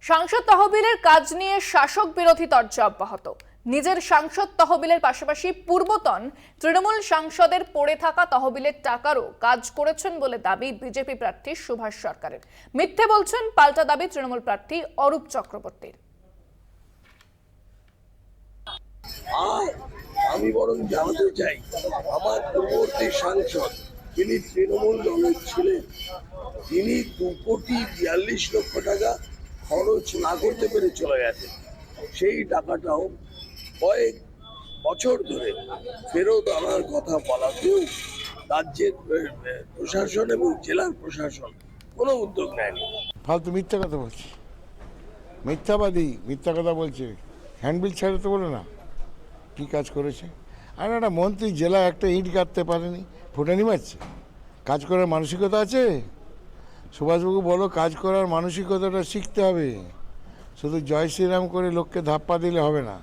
সাংসদ তহবিলের কাজ নিয়ে শাসক বিরোধী তর্জা অব্যাহত। নিজের সাংসদ তহবিলের পাশাপাশি পূর্বতন তৃণমূল সাংসদের পড়ে থাকা তহবিলের টাকারও কাজ করেছেন বলে দাবি বিজেপি প্রার্থী সুভাষ সরকারের। মিথ্যে বলছেন পাল্টা দাবি তৃণমূল প্রার্থী অরূপ চক্রবর্তীর। আমি বরং জানাতে চাই, আমার পূর্ববর্তী সাংসদ যিনি তৃণমূল দলের ছিলেন, তিনি 2,42,00,000 টাকা খরচ না করতে পেরে চলে গেছে। সেই টাকাটাও কয়েক বছর ধরে ফেরত আনার কথা বলাতেও রাজ্যের প্রশাসন এবং জেলার প্রশাসন কোনো উদ্যোগ নেয়নি। ফালতু মিথ্যা কথা বলছে, মিথ্যাবাদী, মিথ্যা কথা বলছে। হ্যান্ডবিল ছেড়ে তো বলে না কী কাজ করেছে। আর একটা মন্ত্রী জেলা একটা ইট গাঁথতে পারেনি, ফুটানি মারছে। কাজ করার মানসিকতা আছে? সুভাষবাবু বলো, কাজ করার মানসিকতাটা শিখতে হবে। শুধু জয় শ্রীরাম করে লোককে ধাপ্পা দিলে হবে না।